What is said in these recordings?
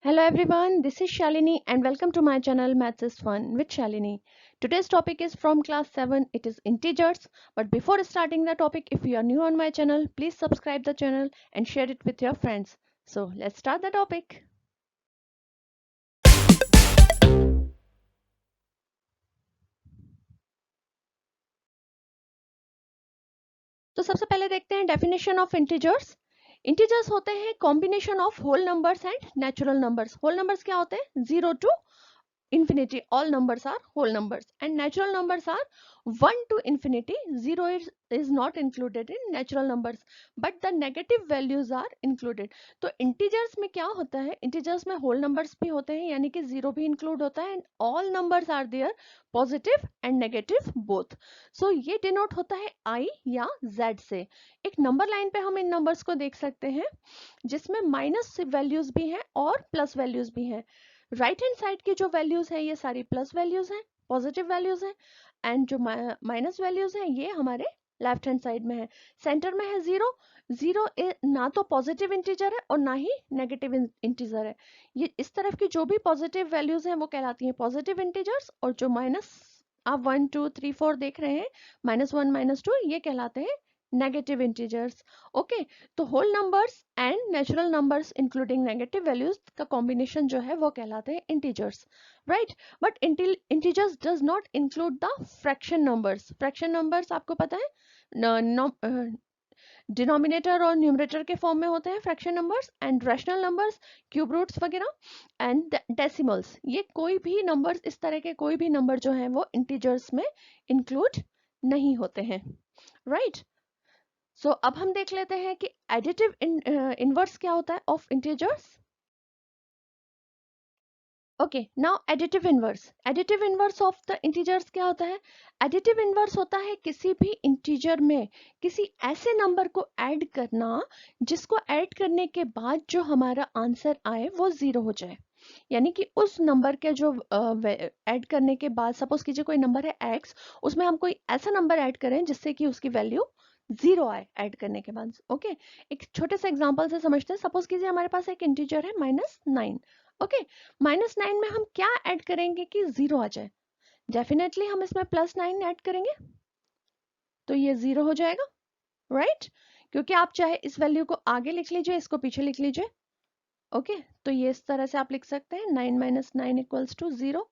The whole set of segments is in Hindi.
Hello everyone, this is Shalini and welcome to my channel Maths is Fun with Shalini. Today's topic is from class 7, it is integers. But before starting the topic, if you are new on my channel, please subscribe the channel and share it with your friends. So let's start the topic. तो सबसे पहले देखते हैं डेफिनेशन ऑफ इंटीजर्स. इंटीजर्स होते हैं combination of whole numbers and natural numbers. Whole numbers क्या होते हैं? 0 to infinity. All numbers are whole numbers and natural numbers are 1 to infinity. 0 is not included in natural numbers but the negative values are included. तो integers में क्या होता है? integers में whole numbers भी होते हैं यानी कि 0 भी include होता है and all numbers are there, positive and negative both. so ये denote होता है I या Z से. एक नंबर लाइन पे हम इन नंबर्स को देख सकते हैं जिसमें माइनस वैल्यूज भी हैं और प्लस वैल्यूज भी हैं. राइट हैंड साइड की जो वैल्यूज है ये सारी प्लस वैल्यूज हैं, पॉजिटिव वैल्यूज हैं एंड जो माइनस वैल्यूज हैं ये हमारे लेफ्ट हैंड साइड में है. सेंटर में है 0. 0 ना तो पॉजिटिव इंटीजर है और ना ही नेगेटिव इंटीजर है. ये इस तरफ की जो भी पॉजिटिव वैल्यूज हैं वो कहलाती हैं पॉजिटिव इंटीजर्स और जो माइनस आप 1 2 3 4 देख रहे हैं -1 -2 ये कहलाते हैं नेगेटिव इंटीजर्स. ओके, तो whole numbers and natural numbers including negative values का कॉम्बिनेशन जो है वो कहलाते हैं integers, right. But integers does not include the fraction numbers. Fraction numbers आपको पता है डिनोमिनेटर और न्यूमरेटर के फॉर्म में होते हैं fraction numbers and rational numbers, cube roots वगैरह एंड डेसिमल्स. ये कोई भी नंबर्स, इस तरह के कोई भी नंबर जो है वो इंटीजर्स में इंक्लूड नहीं होते हैं, राइट. सो अब हम देख लेते हैं कि एडिटिव इनवर्स क्या होता है of integers. Okay, now additive inverse. Additive inverse of the integers क्या होता है? एडिटिव इनवर्स होता है किसी भी इंटीजर में किसी ऐसे नंबर को ऐड करना जिसको ऐड करने के बाद जो हमारा आंसर आए वो 0 हो जाए. यानी कि उस नंबर के जो ऐड करने के बाद, सपोज कीजिए कोई नंबर है x, उसमें हम कोई ऐसा नंबर ऐड करें जिससे कि उसकी वैल्यू 0 आए ऐड करने के बाद. ओके, एक छोटे से एग्जांपल से समझते हैं. सपोज कीजिए हमारे पास एक इंटीजर है -9. ओके, -9 में हम क्या ऐड करेंगे कि 0 आ जाए? डेफिनेटली हम इसमें +9 ऐड करेंगे तो ये 0 हो जाएगा, राइट. क्योंकि आप चाहे इस वैल्यू को आगे लिख लीजिए, इसको पीछे लिख लीजिए. ओके, तो ये इस तरह से आप लिख सकते हैं 9 - 9 = 0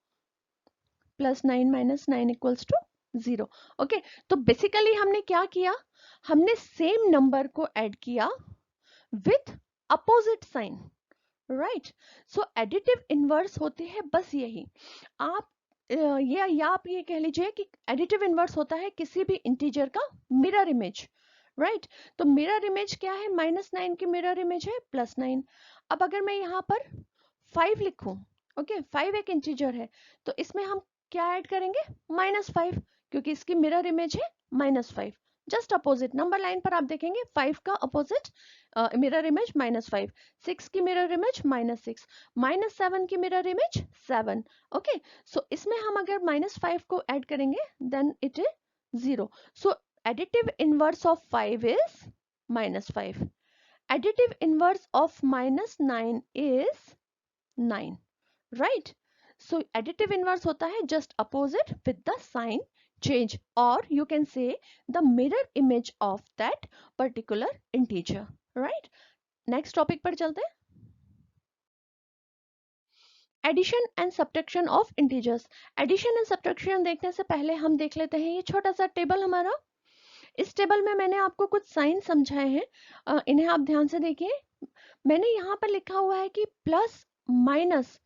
+9 - 9 = 0. ओके, तो बेसिकली हमने क्या किया? हमने सेम नंबर को ऐड किया with opposite sign, right. So additive inverse होती है बस यही. आप ये या आप ये कह लीजिए कि एडिटिव इनवर्स होता है किसी भी इंटीजर का मिरर इमेज, राइट. तो मिरर इमेज क्या है? -9 की मिरर इमेज है +9. अब अगर मैं यहाँ पर 5 लिखूं, ओके, 5 एक इंटीजर है तो इसमें हम क्या ऐड करेंगे? -5, क्योंकि इसकी मिरर इमेज है -5. जस्ट अपोजिट नंबर लाइन पर आप देखेंगे 5 का अपोजिट मिरर इमेज -5, 6 की मिरर इमेज -6, -7 की मिरर इमेज 7. ओके, सो इसमें हम अगर -5 को ऐड करेंगे देन इट इज 0. सो additive inverse of 5 is -5. Additive inverse of -9 is 9, right. So additive inverse होता है just opposite with the sign change, or you can say the mirror image of that particular integer, right. Next topic पर चलते हैं. Addition and subtraction of integers. Addition and subtraction देखने से पहले हम देख लेते हैं ये छोटा सा टेबल हमारा. इस टेबल में मैंने आपको कुछ साइन समझाए हैं, इन्हें आप ध्यान से देखिए. मैंने यहाँ पर लिखा हुआ है कि प्लस माइनस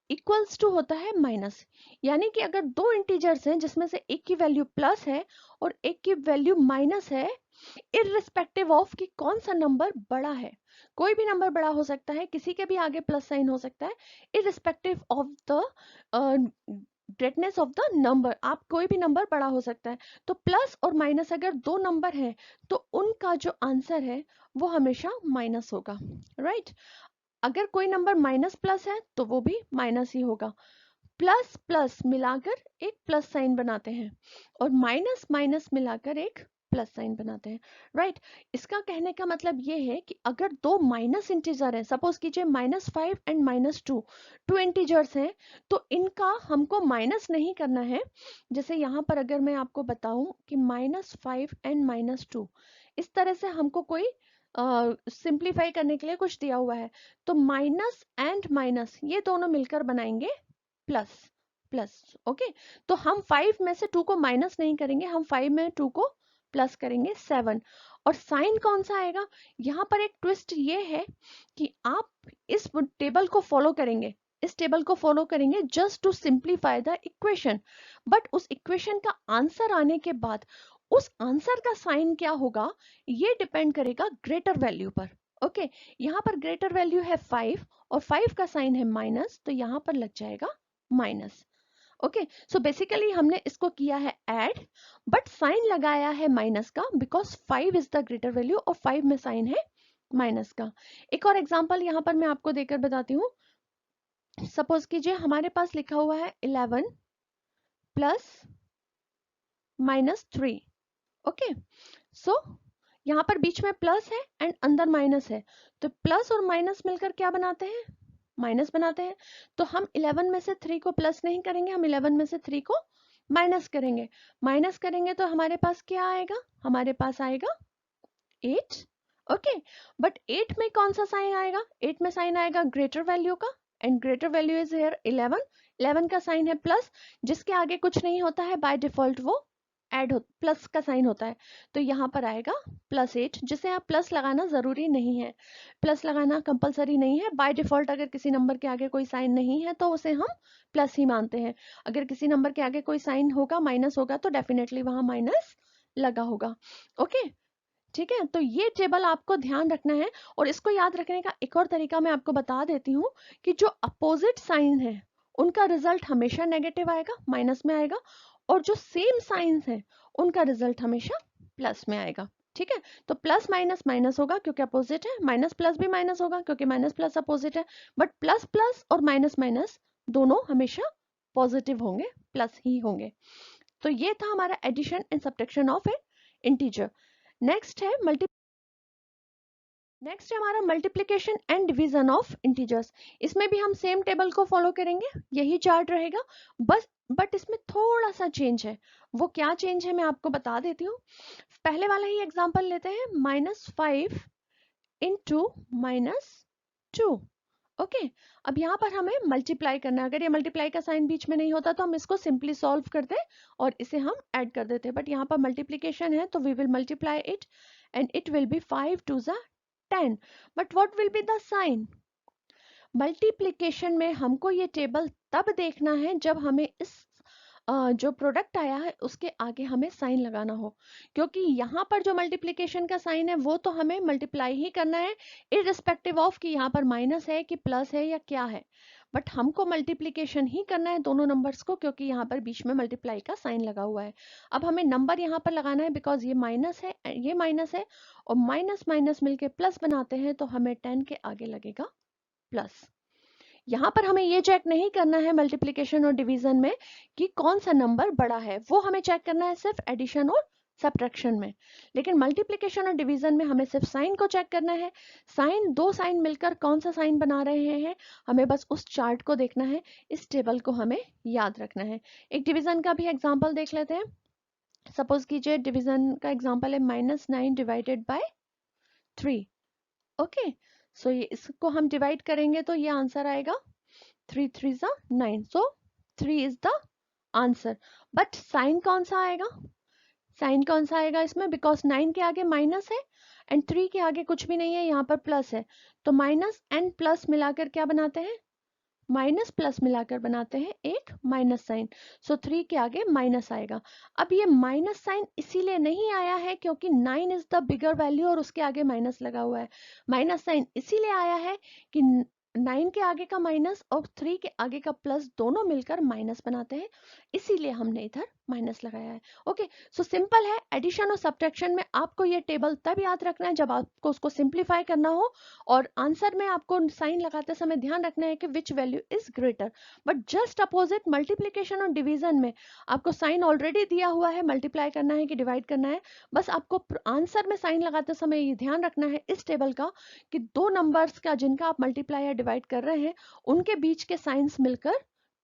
इक्वल्स टू होता है माइनस. यानी कि अगर दो इंटीजर्स हैं जिसमें से एक की वैल्यू प्लस है और एक की वैल्यू माइनस है, इररिस्पेक्टिव ऑफ कि कौन सा नंबर बड़ा है, कोई भी नंबर बड़ा हो सकता है, किसी के भी आगे प्लस साइन हो सकता है, irrespective of the greatness of the number, आप कोई भी नंबर बड़ा हो सकता है. तो प्लस और माइनस अगर दो नंबर हैं तो उनका जो आंसर है वो हमेशा माइनस होगा, राइट. अगर कोई नंबर माइनस प्लस है तो वो भी माइनस ही होगा. प्लस प्लस मिलाकर एक प्लस साइन बनाते हैं और माइनस माइनस मिलाकर एक प्लस साइन बनाते हैं, राइट। इसका कहने का मतलब ये है कि अगर दो माइनस इंटीजर है, सपोज कीजिए -5 एंड -2, टू इंटीजर्स हैं, तो इनका हमको माइनस नहीं करना है। जैसे यहाँ पर अगर मैं आपको बताऊं कि -5 एंड -2, इस तरह से हमको कोई सिंप्लीफाई करने के लिए कुछ दिया हुआ है, तो माइनस एंड माइनस ये दोनों मिलकर बनाएंगे प्लस प्लस। ओके, तो हम 5 में से 2 को माइनस नहीं करेंगे, हम 5 में 2 को प्लस करेंगे 7। और साइन कौन सा आएगा? यहाँ पर एक ट्विस्ट ये है कि आप इस टेबल को फॉलो करेंगे, इस टेबल को फॉलो करेंगे just to simplify the equation, but उस इक्वेशन का आंसर आने के बाद उस आंसर का साइन क्या होगा ये डिपेंड करेगा ग्रेटर वैल्यू पर। ओके, यहाँ पर ग्रेटर वैल्यू है 5 और 5 का साइन है माइनस, तो यहाँ पर लग जाएगा माइनस। ओके, सो बेसिकली हमने इसको किया है ऐड, बट साइन लगाया है माइनस का because 5 is the greater value और 5 में साइन है माइनस का। एक और एग्जांपल यहाँ पर मैं आपको देकर बताती हूँ। सपोज कीजिए हमारे पास लिखा हुआ है 11 प्लस -3। ओके, सो यहाँ पर बीच में प्लस है एंड अंदर माइनस है, तो प्लस और माइनस मिलकर क्या बनाते हैं? माइनस बनाते हैं। तो हम 11 में से 3 को प्लस नहीं करेंगे, हम 11 में से 3 को माइनस करेंगे। माइनस करेंगे तो हमारे पास क्या आएगा? हमारे पास आएगा 8। ओके, बट 8 में कौन सा साइन आएगा? 8 में साइन आएगा ग्रेटर वैल्यू का, and greater value is here 11। 11 का साइन है प्लस, जिसके आगे कुछ नहीं होता है बाय डिफॉल्ट, वो ऐड हो प्लस का साइन होता है, तो यहाँ पर आएगा +8, जिसे आप प्लस लगाना जरूरी नहीं है, प्लस लगाना कंपलसरी नहीं है। बाय डिफॉल्ट अगर किसी नंबर के आगे कोई साइन नहीं है तो उसे हम प्लस ही मानते हैं। अगर किसी नंबर के आगे कोई साइन होगा, माइनस होगा, तो डेफिनेटली वहां माइनस लगा होगा। ओके, ठीक है, तो ये टेबल आपको ध्यान रखना है। और इसको याद रखने का एक और तरीका मैं आपको बता देती हूँ कि जो अपोजिट साइन है उनका रिजल्ट हमेशा नेगेटिव आएगा, माइनस में आएगा, और जो सेम साइंस है उनका रिजल्ट हमेशा प्लस में आएगा। ठीक है, तो प्लस माइनस माइनस होगा क्योंकि अपोजिट है, माइनस प्लस भी माइनस होगा क्योंकि माइनस प्लस अपोजिट है, बट प्लस प्लस और माइनस माइनस दोनों हमेशा पॉजिटिव होंगे, प्लस ही होंगे। तो ये था हमारा addition and subtraction of a integer. Next है हमारा multiplication and division of integers. इसमें भी हम सेम टेबल को फॉलो करेंगे, यही चार्ट रहेगा, बट इसमें थोड़ा सा चेंज है। वो क्या चेंज है मैं आपको बता देती हूँ। पहले वाला ही एग्जांपल लेते हैं, -5 इंटू -2। ओके, अब यहाँ पर हमें मल्टीप्लाई करना है। अगर ये मल्टीप्लाई का साइन बीच में नहीं होता तो हम इसको सिंपली सॉल्व करते और इसे हम ऐड कर देते, बट यहाँ पर मल्टीप्लिकेशन है तो we will multiply it and it will be 5 2 10। But what will be the sign? Multiplication में हमको ये टेबल तब देखना है जब हमें इस जो प्रोडक्ट आया है उसके आगे हमें साइन लगाना हो, क्योंकि यहाँ पर जो मल्टीप्लिकेशन का साइन है वो तो हमें मल्टीप्लाई ही करना है, इररिस्पेक्टिव ऑफ कि यहाँ पर माइनस है कि प्लस है या क्या है, बट हमको मल्टीप्लिकेशन ही करना है दोनों नंबर्स को, क्योंकि यहाँ पर बीच में मल्टीप्लाई का साइन लगा हुआ है। अब हमें नंबर यहाँ पर लगाना है बिकॉज ये माइनस है, ये माइनस है, और माइनस माइनस मिलके प्लस बनाते हैं, तो हमें 10 के आगे लगेगा प्लस। यहाँ पर हमें ये चेक नहीं करना है मल्टीप्लिकेशन और डिवीजन में कि कौन सा नंबर बड़ा है, वो हमें चेक करना है सिर्फ एडिशन और सब्ट्रैक्शन में। लेकिन मल्टीप्लिकेशन और डिवीजन में हमें सिर्फ साइन को चेक करना है। साइन, दो साइन मिलकर कौन सा साइन बना रहे हैं, हमें बस उस चार्ट को देखना है, इस टेबल को हमें याद रखना है। एक डिवीजन का भी एग्जाम्पल देख लेते हैं। सपोज कीजिए डिवीजन का एग्जाम्पल है -9 डिवाइडेड बाय 3। ओके, सो ये इसको हम डिवाइड करेंगे तो ये आंसर आएगा 3 3 9, so 3 is the answer. But sign कौन सा आएगा? साइन कौन सा आएगा इसमें? बिकॉज 9 के आगे माइनस है एंड 3 के आगे कुछ भी नहीं है, यहाँ पर प्लस है, तो माइनस एंड प्लस मिलाकर क्या बनाते हैं? माइनस प्लस मिलाकर बनाते हैं एक माइनस साइन, सो 3 के आगे माइनस आएगा। अब ये माइनस साइन इसीलिए नहीं आया है क्योंकि 9 इज द बिगर वैल्यू और उसके आगे माइनस लगा हुआ है। माइनस साइन इसीलिए आया है कि 9 के आगे का माइनस और 3 के आगे का प्लस दोनों मिलकर माइनस बनाते हैं, इसीलिए हमने इधर माइनस लगाया है। ओके, सो सिंपल है। एडिशन और सब्ट्रैक्शन में आपको ये टेबल तब याद रखना है जब आपको उसको सिंप्लीफाई करना हो, और आंसर में आपको साइन लगाते समय ध्यान रखना है कि which value is greater. But just opposite multiplication और डिवीजन में आपको साइन ऑलरेडी दिया हुआ है, मल्टीप्लाई करना है कि डिवाइड करना है। बस आपको आंसर में साइन लगाते समय ये ध्यान रखना है इस टेबल का कि दो नंबर्स का जिनका आप मल्टीप्लाई या डिवाइड कर रहे हैं उनके बीच के साइंस मिलकर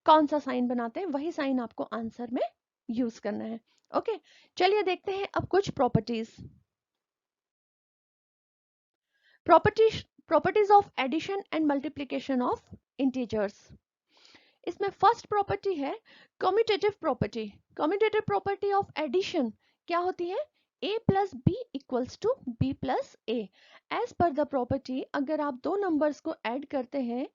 कौन सा साइन बनाते हैं, वही साइन आपको आंसर में यूज करना है। ओके, चलिए देखते हैं अब कुछ properties. Properties of addition and multiplication of integers. इसमें फर्स्ट प्रॉपर्टी है commutative property. Commutative property of addition क्या होती है? a plus B equals to B plus A. As per the property अगर आप दो नंबर्स को ऐड करते हैं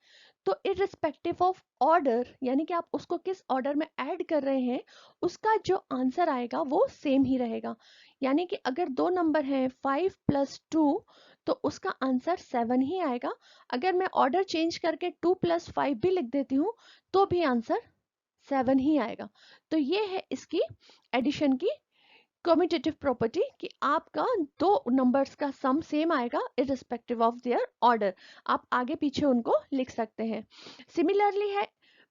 तो इररिस्पेक्टिव ऑफ ऑर्डर, यानी कि आप उसको किस ऑर्डर में ऐड कर रहे हैं, उसका जो आंसर आएगा वो सेम ही रहेगा। यानी कि अगर दो नंबर हैं 5 प्लस 2 तो उसका आंसर 7 ही आएगा। अगर मैं ऑर्डर चेंज करके 2 प्लस 5 भी लिख देती हूँ तो भी आंसर 7 ही आएगा। तो ये है इसकी एडिशन की कम्यूटेटिव प्रॉपर्टी कि आपका दो नंबर्स का सम सेम आएगा इररिस्पेक्टिव ऑफ देयर ऑर्डर। आप आगे पीछे उनको लिख सकते हैं। सिमिलरली है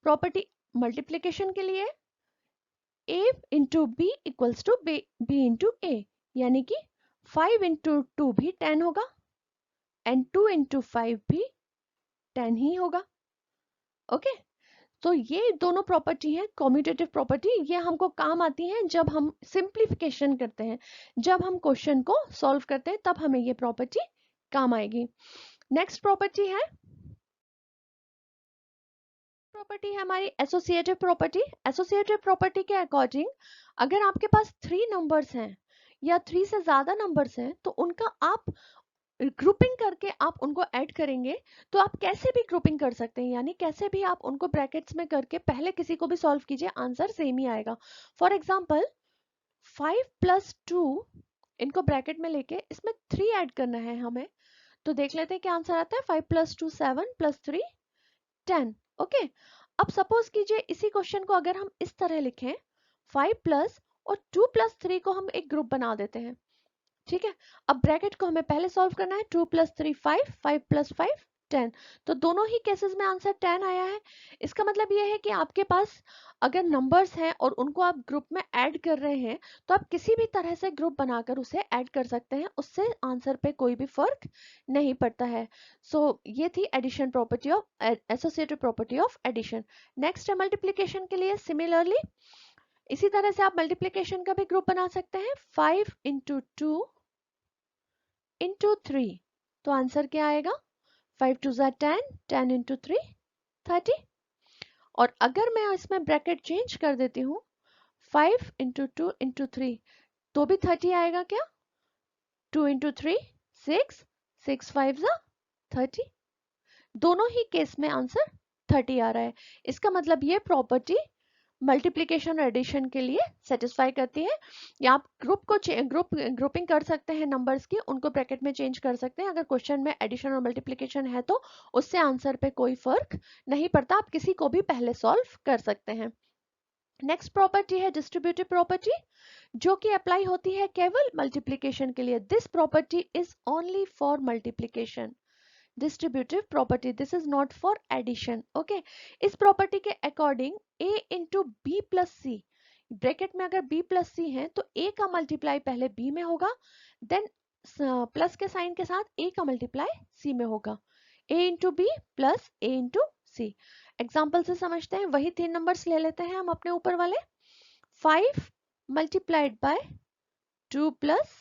प्रॉपर्टी मल्टीप्लिकेशन के लिए, a into B equals to b into A, यानी कि 5 इंटू 2 भी 10 होगा एंड 2 इंटू 5 भी 10 ही होगा। ओके, तो ये दोनों प्रॉपर्टी है कम्यूटेटिव प्रॉपर्टी। ये हमको काम आती हैं जब हम सिंप्लीफिकेशन करते हैं, जब हम क्वेश्चन को सॉल्व करते हैं तब हमें ये प्रॉपर्टी काम आएगी। नेक्स्ट प्रॉपर्टी है हमारी एसोसिएटिव प्रॉपर्टी। एसोसिएटिव प्रॉपर्टी के अकॉर्डिंग अगर आपके पास 3 नंबर्स हैं या 3 से ज्यादा नंबर्स हैं तो उनका आप ग्रुपिंग करके आप उनको ऐड करेंगे तो आप कैसे भी ग्रुपिंग कर सकते हैं, यानी कैसे भी आप उनको ब्रैकेट्स में करके पहले किसी को भी सॉल्व कीजिए, आंसर सेम ही आएगा। फॉर एग्जाम्पल 5 प्लस 2 इनको ब्रैकेट में लेके इसमें 3 ऐड करना है हमें, तो देख लेते हैं क्या आंसर आता है। 5 प्लस 2 7 प्लस 3 10। ओके, अब सपोज कीजिए इसी क्वेश्चन को अगर हम इस तरह लिखें 5 प्लस और 2 प्लस 3 को हम एक ग्रुप बना देते हैं। ठीक है, अब ब्रैकेट को हमें पहले सॉल्व करना है। 2 प्लस 3 5, 5 प्लस 5 10। तो दोनों ही केसेस में आंसर 10 आया है। इसका मतलब ये है कि आपके पास अगर नंबर्स हैं और उनको आप ग्रुप में ऐड कर रहे हैं तो आप किसी भी तरह से ग्रुप बनाकर उसे ऐड कर सकते हैं, उससे आंसर पे कोई भी फर्क नहीं पड़ता है। सो ये थी addition property of associative property of addition. Next है मल्टीप्लिकेशन के लिए सिमिलरली इसी तरह से आप मल्टीप्लिकेशन का भी ग्रुप बना सकते हैं। 5 इंटू 2 इंटू 3, तो आंसर क्या आएगा? 5 2 ज़ा 10, 10 इंटू 3 30। और अगर मैं इसमें ब्रैकेट चेंज कर देती हूँ 5 इंटू 2 इंटू 3 तो भी 30 आएगा क्या? 2 इंटू 3 6, 6 5 ज़ा 30। दोनों ही केस में आंसर 30 आ रहा है। इसका मतलब ये प्रॉपर्टी मल्टीप्लिकेशन और एडिशन के लिए सेटिस्फाई करती है। या आप ग्रुपिंग कर सकते हैं नंबर्स की, उनको ब्रैकेट में चेंज कर सकते हैं। अगर क्वेश्चन में एडिशन और मल्टीप्लिकेशन है तो उससे आंसर पे कोई फर्क नहीं पड़ता, आप किसी को भी पहले सॉल्व कर सकते हैं। नेक्स्ट प्रॉपर्टी है डिस्ट्रीब्यूटिव प्रॉपर्टी, जो कि अप्लाई होती है केवल मल्टीप्लिकेशन के लिए। This property is only for multiplication. Distributive property, this is not for addition. Okay, इस प्रॉपर्टी के according a into B plus C, bracket में अगर b प्लस सी है तो a का मल्टीप्लाई पहले b में होगा, देन प्लस के साइन के साथ a का मल्टीप्लाई c में होगा। a into B plus a into C. Example से समझते हैं, वही 3 नंबर्स ले लेते हैं हम अपने ऊपर वाले। 5 मल्टीप्लाइड बाय 2 प्लस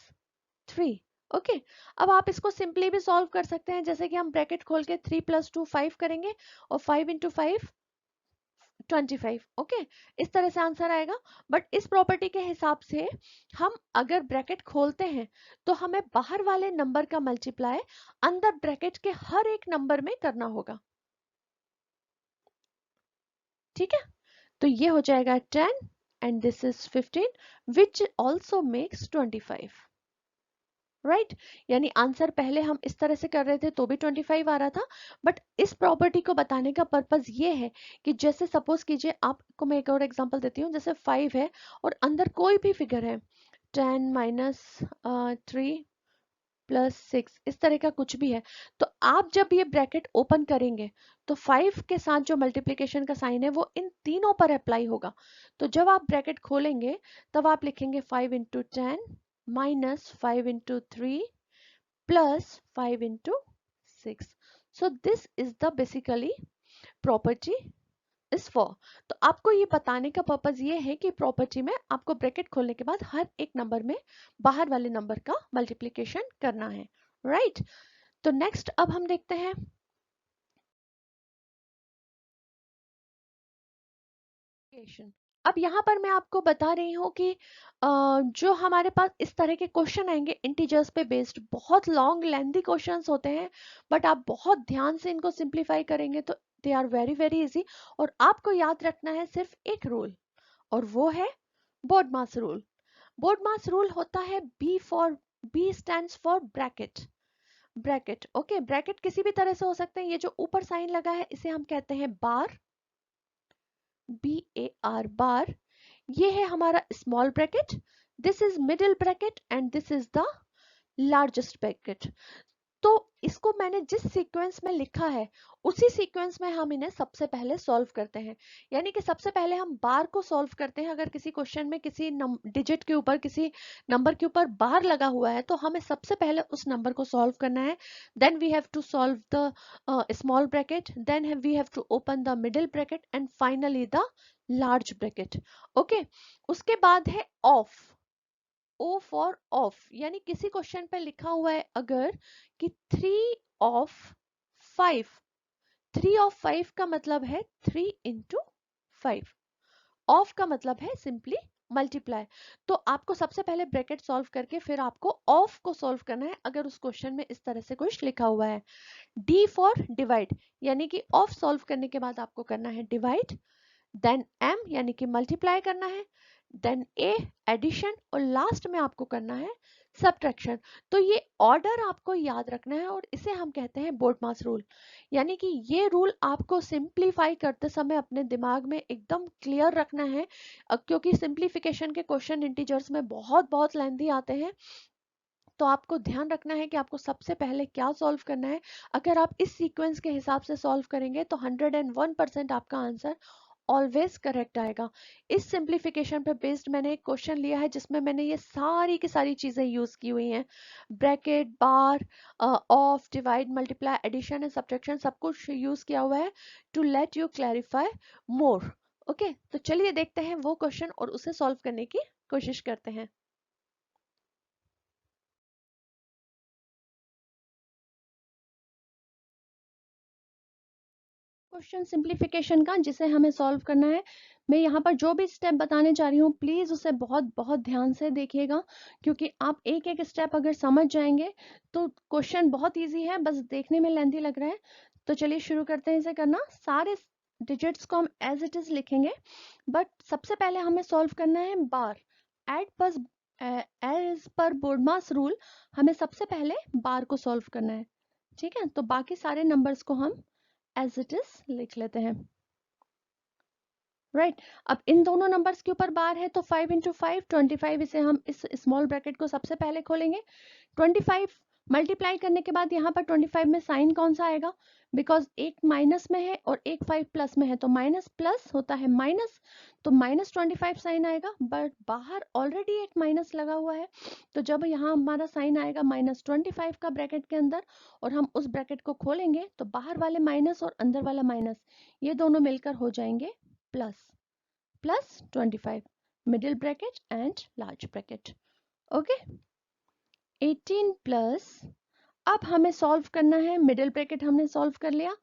3। ओके, अब आप इसको सिंपली भी सॉल्व कर सकते हैं, जैसे कि हम ब्रैकेट खोल के 3 प्लस 2 5 करेंगे और 5 इंटू 5 25। ओके, इस तरह से आंसर आएगा। बट इस प्रॉपर्टी के हिसाब से हम अगर ब्रैकेट खोलते हैं तो हमें बाहर वाले नंबर का मल्टीप्लाई अंदर ब्रैकेट के हर एक नंबर में करना होगा। ठीक है, तो ये हो जाएगा 10 and this is 15 which also makes 25, right यानी आंसर पहले हम इस तरह से कर रहे थे तो भी 25 आ रहा था, बट इस प्रॉपर्टी को बताने का पर्पस ये है कि जैसे सपोज कीजिए, आपको मैं एक और एग्जांपल देती हूँ, जैसे 5 है और अंदर कोई भी फिगर है 10 माइनस 3 प्लस 6 इस तरह का कुछ भी है, तो आप जब ये ब्रैकेट ओपन करेंगे तो 5 के साथ जो मल्टीप्लिकेशन का साइन है वो इन तीनों पर अप्लाई होगा। तो जब आप ब्रैकेट खोलेंगे तब आप लिखेंगे 5 into 10 minus 5 into 3 plus 5 into 6. So this is the basically property is for. तो आपको ये बताने का पर्पज ये है कि प्रॉपर्टी में आपको ब्रैकेट खोलने के बाद हर एक नंबर में बाहर वाले नंबर का मल्टीप्लिकेशन करना है, राइट? तो नेक्स्ट अब हम देखते हैं अब यहाँ पर मैं आपको बता रही हूँ कि जो हमारे पास इस तरह के क्वेश्चन आएंगे इंटीजर्स पे बेस्ड, बहुत लॉन्ग लेंथी क्वेश्चंस होते हैं, बट आप बहुत ध्यान से इनको सिंप्लीफाई करेंगे तो they are very very easy. और आपको याद रखना है सिर्फ एक रूल, और वो है बोर्डमास रूल। बोर्डमास रूल होता है B stands for bracket. Bracket okay, bracket किसी भी तरह से हो सकते हैं। ये जो ऊपर साइन लगा है इसे हम कहते हैं बार, BAR बार। ये है हमारा small bracket, this is middle bracket and this is the largest bracket. तो इसको मैंने जिस सीक्वेंस में लिखा है उसी सीक्वेंस में हम इन्हें सबसे पहले सॉल्व करते हैं। यानी कि सबसे पहले हम बार को सॉल्व करते हैं। अगर किसी क्वेश्चन में किसी डिजिट के ऊपर, किसी नंबर के ऊपर बार लगा हुआ है तो हमें सबसे पहले उस नंबर को सॉल्व करना है। Then we have to solve the small bracket, then we have to open the middle bracket and finally the large bracket. Okay, उसके बाद है ऑफ, O फॉर ऑफ। यानी किसी क्वेश्चन पे लिखा हुआ है अगर कि 3 ऑफ 5, 3 ऑफ 5 का मतलब है 3 इंटू 5, ऑफ का मतलब है सिंपली मल्टीप्लाई। तो आपको सबसे पहले ब्रैकेट सॉल्व करके फिर आपको ऑफ को सॉल्व करना है अगर उस क्वेश्चन में इस तरह से कुछ लिखा हुआ है। डी फॉर डिवाइड, यानी कि ऑफ सॉल्व करने के बाद आपको करना है डिवाइड, देन एम यानी कि मल्टीप्लाई करना है, देन ए एडिशन, और लास्ट में आपको करना है सब्ट्रैक्शन। तो ये ऑर्डर आपको याद रखना है और इसे हम कहते हैं बोर्डमास रूल। यानी कि ये रूल आपको सिंप्लीफाई करते समय अपने दिमाग में एकदम क्लियर रखना है, क्योंकि सिंप्लीफिकेशन के क्वेश्चन इंटीजर्स में बहुत बहुत लेंथी आते हैं। तो आपको ध्यान रखना है कि आपको सबसे पहले क्या सॉल्व करना है। अगर आप इस सीक्वेंस के हिसाब से सॉल्व करेंगे तो 101% आपका आंसर ऑलवेज करेक्ट आएगा। इस सिंप्लीफिकेशन पे बेस्ड मैंने एक क्वेश्चन लिया है जिसमें मैंने ये सारी की सारी चीजें यूज की हुई हैं, bracket, bar, of, divide, multiply, addition and subtraction, सब कुछ यूज किया हुआ है to let you clarify more. Okay, तो चलिए देखते हैं वो क्वेश्चन और उसे सॉल्व करने की कोशिश करते हैं। क्वेश्चन सिंप्लीफिकेशन का जिसे हमें सॉल्व करना है, मैं यहाँ पर जो भी स्टेप बताने जा रही हूँ प्लीज उसे बहुत बहुत ध्यान से देखिएगा, क्योंकि आप एक एक स्टेप अगर समझ जाएंगे तो क्वेश्चन बहुत इजी है, बस देखने में लेंथी लग रहा है। तो चलिए शुरू करते हैं इसे करना। सारे डिजिट्स को हम एज इट इज लिखेंगे, बट सबसे पहले हमें सॉल्व करना है बार। एज पर बोर्डमास रूल हमें सबसे पहले बार को सॉल्व करना है, ठीक है? तो बाकी सारे नंबर्स को हम एज इट इज लिख लेते हैं, राइट अब इन दोनों नंबर्स के ऊपर बार है तो 5 इंटू 5 25, इसे हम इस स्मॉल ब्रैकेट को सबसे पहले खोलेंगे। 25 मल्टीप्लाई करने के बाद यहाँ पर 25 में साइन कौन सा आएगा, बिकॉज एक माइनस में है और एक 5 प्लस में है तो माइनस प्लस होता है माइनस, तो माइनस 25 साइन आएगा। बट बाहर ऑलरेडी एक माइनस लगा हुआ है, तो जब यहाँ हमारा साइन आएगा माइनस 25 का ब्रैकेट के अंदर और हम उस ब्रैकेट को खोलेंगे तो बाहर वाले माइनस और अंदर वाला माइनस ये दोनों मिलकर हो जाएंगे plus, plus 25, middle bracket and large bracket. Okay, 18 plus, अब हमें सॉल्व करना है, मिडिल ब्रैकेट हमने सॉल्व कर लिया,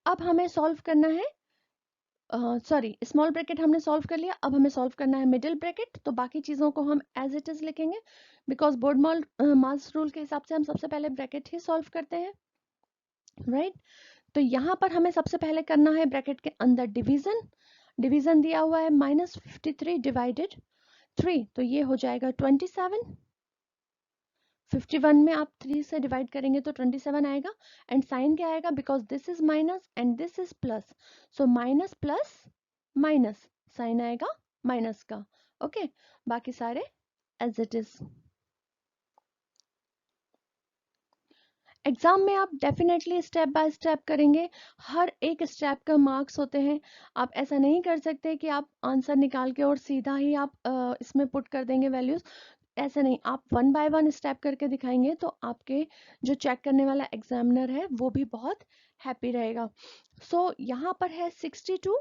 अब हमें सॉल्व करना है सॉरी स्मॉल ब्रैकेट हमने सॉल्व कर लिया, अब हमें सॉल्व करना है मिडिल ब्रैकेट। तो बाकी चीजों को हम एज इट इज लिखेंगे, बिकॉज बोर्ड मास रूल के हिसाब से हम सबसे पहले ब्रैकेट ही सॉल्व करते हैं, राइट? तो यहाँ पर हमें सबसे पहले करना है ब्रैकेट के अंदर डिवीजन। डिवीजन दिया हुआ है -53 डिवाइडेड 3, तो ये हो जाएगा 27। 51 में आप 3 से डिवाइड करेंगे तो 27 आएगा एंड साइन क्या आएगा, because this is minus and this is plus, so minus plus minus, sign आएगा माइनस का। ओके, बाकी सारे एज इट इज। एग्जाम में आप डेफिनेटली स्टेप बाय स्टेप करेंगे, हर एक स्टेप का मार्क्स होते हैं। आप ऐसा नहीं कर सकते कि आप आंसर निकाल के और सीधा ही आप इसमें पुट कर देंगे वैल्यूज, ऐसे नहीं। आप वन बाय वन स्टेप करके दिखाएंगे तो आपके जो चेक करने वाला एग्जामिनर है वो भी बहुत हैप्पी रहेगा। सो यहाँ पर है 62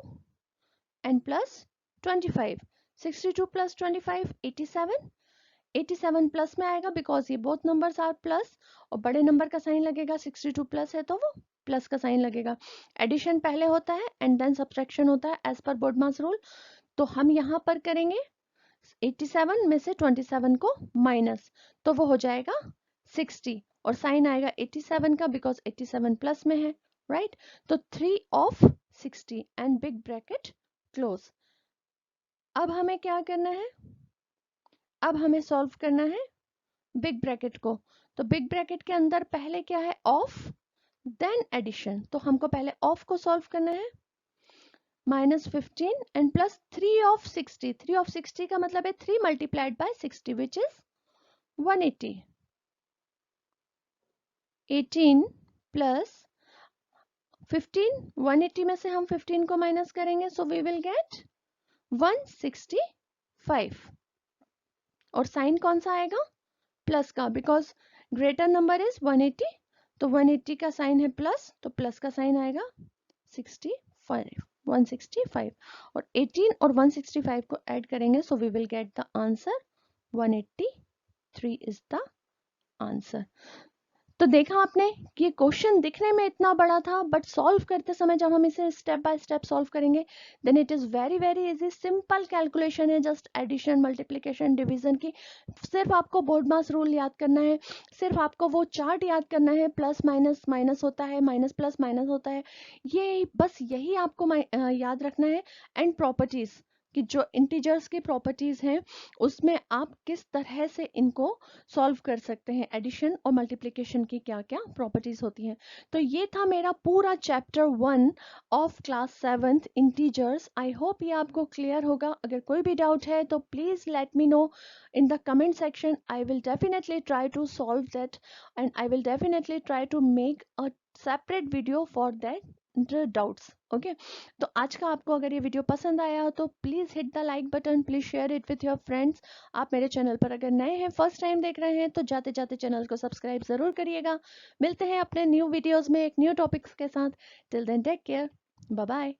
एंड प्लस 25, 62 प्लस 25 87, 87 प्लस में आएगा बिकॉज ये बोथ नंबर्स आर प्लस, और बड़े नंबर का साइन लगेगा, 62 प्लस है तो वो प्लस का साइन लगेगा। एडिशन पहले होता है एंड देन सब्ट्रैक्शन होता है एज पर बोर्डमास रूल। तो हम यहाँ पर करेंगे 87 में से 27 को माइनस, तो वो हो जाएगा 60 और साइन आएगा 87 का बिकॉज 87 प्लस में है, राइट। तो 3 of 60 and big bracket close. अब हमें क्या करना है, अब हमें सॉल्व करना है बिग ब्रैकेट को। तो बिग ब्रैकेट के अंदर पहले क्या है, ऑफ देन एडिशन, तो हमको पहले ऑफ को सॉल्व करना है। -15 एंड प्लस 3 ऑफ 60, 3 ऑफ 60 का मतलब है 3 multiplied by 60 which is 180। 18 plus 15, 180 में से हम 15 को माइनस करेंगे सो वी विल गेट 165, और साइन कौन सा आएगा, प्लस का, बिकॉज ग्रेटर नंबर इज 180, तो 180 का साइन है प्लस, तो प्लस का साइन आएगा 65, 165, और 18 और 165 को ऐड करेंगे so we will get the answer 183 is the answer. तो देखा आपने कि ये क्वेश्चन दिखने में इतना बड़ा था बट सॉल्व करते समय जब हम इसे स्टेप बाय स्टेप सॉल्व करेंगे then it is very very easy, simple calculation है, जस्ट एडिशन मल्टीप्लिकेशन डिवीजन की। सिर्फ आपको बोर्ड मास रूल याद करना है, सिर्फ आपको वो चार्ट याद करना है, प्लस माइनस माइनस होता है, माइनस प्लस माइनस होता है, ये बस यही आपको याद रखना है। एंड प्रॉपर्टीज कि जो इंटीजर्स की प्रॉपर्टीज हैं उसमें आप किस तरह से इनको सॉल्व कर सकते हैं, एडिशन और मल्टीप्लिकेशन की क्या क्या प्रॉपर्टीज होती हैं। तो ये था मेरा पूरा chapter 1 of class 7th integers. I hope ये आपको क्लियर होगा। अगर कोई भी डाउट है तो please let me know in the comment section. I will definitely try to solve that and I will definitely try to make a separate video for that doubts. Okay, तो आज का आपको अगर ये वीडियो पसंद आया हो तो please hit the like button, please share it with your friends. आप मेरे चैनल पर अगर नए हैं, फर्स्ट टाइम देख रहे हैं, तो जाते जाते चैनल को सब्सक्राइब जरूर करिएगा। मिलते हैं अपने न्यू वीडियोस में एक न्यू टॉपिक्स के साथ। Till then take care, bye bye.